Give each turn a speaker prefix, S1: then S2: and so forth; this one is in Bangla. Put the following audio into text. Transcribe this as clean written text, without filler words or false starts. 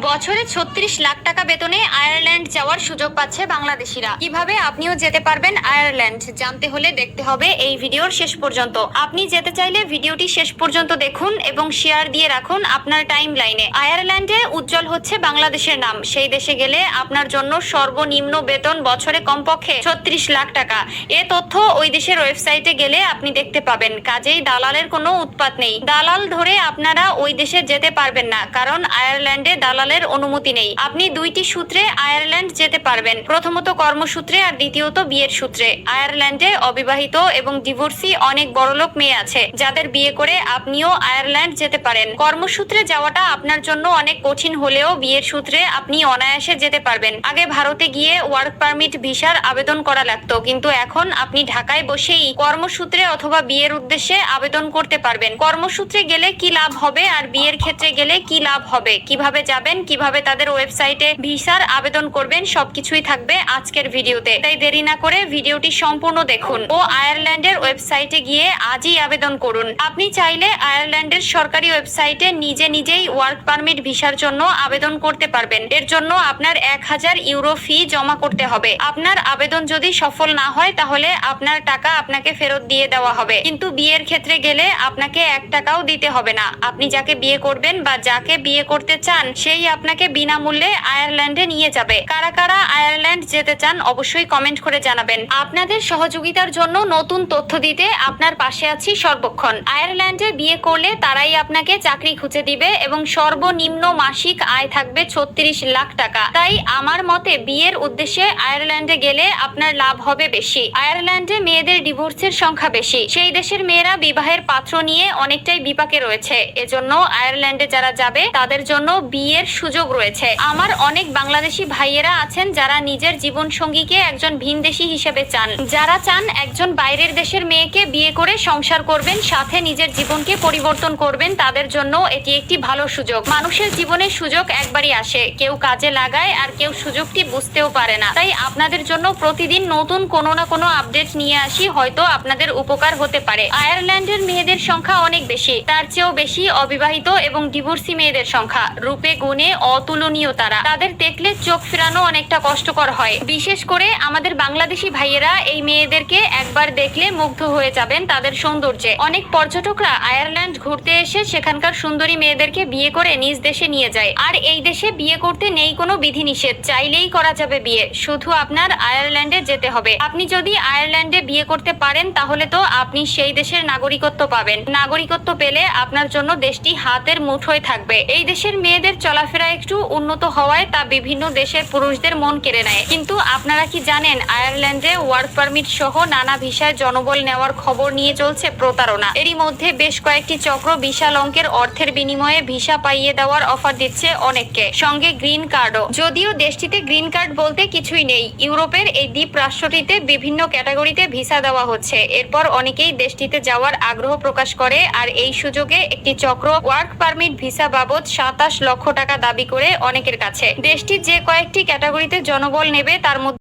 S1: বছরে ৩৬ লাখ টাকা বেতনে আয়ারল্যান্ড যাওয়ার সুযোগ পাচ্ছে বাংলাদেশিরা। কিভাবে আপনিও যেতে পারবেন আয়ারল্যান্ড জানতে হলে দেখতে হবে এই ভিডিওর শেষ পর্যন্ত। আপনি যেতে চাইলে ভিডিওটি শেষ পর্যন্ত দেখুন এবং শেয়ার দিয়ে রাখুন আপনার টাইম লাইনে। আয়ারল্যান্ডে উজ্জ্বল হচ্ছে বাংলাদেশের নাম। সেই দেশে গেলে আপনার জন্য সর্বনিম্ন বেতন বছরে কমপক্ষে ৩৬ লাখ টাকা। এ তথ্য ওই দেশের ওয়েবসাইটে গেলে আপনি দেখতে পাবেন। কাজেই দালালের কোনো উৎপাত নেই। দালাল ধরে আপনারা ওই দেশে যেতে পারবেন না, কারণ আয়ারল্যান্ডে দালালের অনুমতি নেই। আপনি দুইটি সূত্রে আয়ারল্যান্ড যেতে পারবেন, প্রথমত কর্মসূত্রে আর দ্বিতীয়ত বিয়ের সূত্রে। আয়ারল্যান্ডে অবিবাহিত এবং ডিভোর্সি অনেক বড়লোক মেয়ে আছে যাদের বিয়ে করে আপনিও আয়ারল্যান্ড যেতে পারেন। কর্মসূত্রে যাওয়াটা আপনার জন্য অনেক কঠিন হলেও বিয়ের সূত্রে আপনি অনায়াসে যেতে পারবেন। আগে ভারতে গিয়ে ওয়ার্ক পারমিট ভিসার আবেদন করা লাগতো, কিন্তু এখন আপনি ঢাকায় বসেই কর্মসূত্রে অথবা বিয়ের উদ্দেশ্যে আবেদন করতে পারবেন। কর্মসূত্রে গেলে কি লাভ হবে আর বিয়ের ক্ষেত্রে গেলে কি লাভ হবে, কিভাবে যাবেন, কিভাবে তাদের ওয়েবসাইটে ভিসার আবেদন করবেন, সবকিছুই থাকবে আজকের ভিডিওতে। তাই দেরি না করে ভিডিওটি সম্পূর্ণ দেখুন ও আয়ারল্যান্ডের ওয়েবসাইটে গিয়ে আজই আবেদন করুন। আপনি চাইলে আয়ারল্যান্ডের সরকারি ওয়েবসাইটে নিজেই ওয়ার্ক পারমিট ভিসার জন্য আবেদন করতে পারবেন। এর জন্য আপনার ১,০০০ ইউরো ফি জমা করতে হবে। আপনার আবেদন যদি সফল না হয় তাহলে আপনার টাকা আপনাকে ফেরত দিয়ে দেওয়া হবে, কিন্তু বিয়ের ক্ষেত্রে গেলে আপনাকে ১ টাকাও দিতে হবে না। আপনি যাকে বিয়ে করবেন বা যাকে বিয়ে করতে চান সেই আপনাকে বিনামূল্যে আয়ারল্যান্ডে নিয়ে যাবে। কারা কারা আয়ারল্যান্ড যেতে চান অবশ্যই কমেন্ট করে জানাবেন। আপনাদের সহযোগিতার জন্য নতুন তথ্য দিতে আপনার পাশে আছি সর্বক্ষণ। আয়ারল্যান্ডে বিয়ে করলে তারাই আপনাকে চাকরি খুঁজে দিবে এবং সর্বনিম্ন মাসিক আয় থাকবে ৩৬ লাখ টাকা। তাই আমার মতে বিয়ের উদ্দেশ্যে আয়ারল্যান্ডে গেলে আপনার লাভ হবে বেশি। আয়ারল্যান্ডে মেয়েদের ডিভোর্সের সংখ্যা বেশি। সেই দেশের মেয়েরা বিবাহের পাত্র নিয়ে অনেকটাই বিপাকে রয়েছে। এজন্য আয়ারল্যান্ডে যারা যাবে তাদের জন্য বিয়ের সুযোগ রয়েছে। আমার অনেক বাংলাদেশি ভাইয়েরা আছেন যারা নিজের জীবন সঙ্গীকে একজন ভিনদেশী হিসেবে চান, যারা চান একজন বাইরের দেশের মেয়েকে বিয়ে করে সংসার করবেন, সাথে নিজের জীবনকে পরিবর্তন করবেন। তাদের জন্য এটি একটি ভালো সুযোগ। মানুষের জীবনে সুযোগ একবারই আসে, কেউ কাজে লাগায় আর কেউ সুযোগটি বুঝতেও পারে না। তাই আপনাদের জন্য প্রতিদিন নতুন কোনো না কোনো আপডেট নিয়ে আসি, হয়তো আপনাদের উপকার হতে পারে। আয়ারল্যান্ডের মেয়েদের সংখ্যা অনেক বেশি, তার চেয়েও বেশি অবিবাহিত এবং ডিভোর্সি মেয়েদের সংখ্যা। রূপে গুণে অতুলনীয় তারা। তাদের দেখলে চোখ ফেরানো অনেকটা কষ্টকর হয়। বিশেষ করে আমাদের বাংলাদেশি ভাইয়েরা এই মেয়েদেরকে একবার দেখলে মুগ্ধ হয়ে যাবেন তাদের সৌন্দর্যে। অনেক পর্যটকরা আয়ারল্যান্ড ঘুরতে এসে সেখানকার সুন্দরী মেয়েদেরকে বিয়ে করে নিজ দেশে নিয়ে যায়। আর এই দেশে বিয়ে করতে নেই কোনো বিধিনিষেধ, চাইলেই করা যাবে বিয়ে। শুধু আপনার আয়ারল্যান্ডে যেতে হবে। আপনি যদি আয়ারল্যান্ডে বিয়ে করতে পারেন তাহলে তো আপনি সেই দেশের নাগরিকত্ব পাবেন। নাগরিকত্ব পেলে আপনার জন্য দেশটি হাতের মুঠোয় থাকবে। এই দেশের মেয়েদের চলাফেরা একটু উন্নত হওয়ায় তা বিভিন্ন দেশের পুরুষদের মন কেড়ে নেয়। কিন্তু আপনারা কি জানেন আয়ারল্যান্ডে ওয়ার্ক পারমিট সহ নানা ভিসায় জনবল নেওয়ার খবর নিয়ে চলছে প্রতারণা। এরই মধ্যে বেশ কয়েকটি চক্র বিশাল অঙ্কের অর্থের বিনিময়ে ভিসা পাইয়ে দেওয়ার অফার দিচ্ছে অনেককে, সঙ্গে গ্রিন কার্ডও। যদিও দেশটিতে গ্রিন কার্ড বলতে কিছুই নেই। ইউরোপের এই দ্বীপ রাষ্ট্রটিতে বিভিন্ন ক্যাটাগরিতে ভিসা দেওয়া হচ্ছে। এরপর অনেকেই দেশটিতে যাওয়ার আগ্রহ প্রকাশ করে, আর এই সুযোগে একটি চক্র ওয়ার্ক পারমিট ভিসা বাবদ ২৭ লক্ষ টাকা দাবি করে অনেকের কাছে। দেশটি যে কয়েকটি ক্যাটাগরিতে জনবল নেবে তার মধ্যে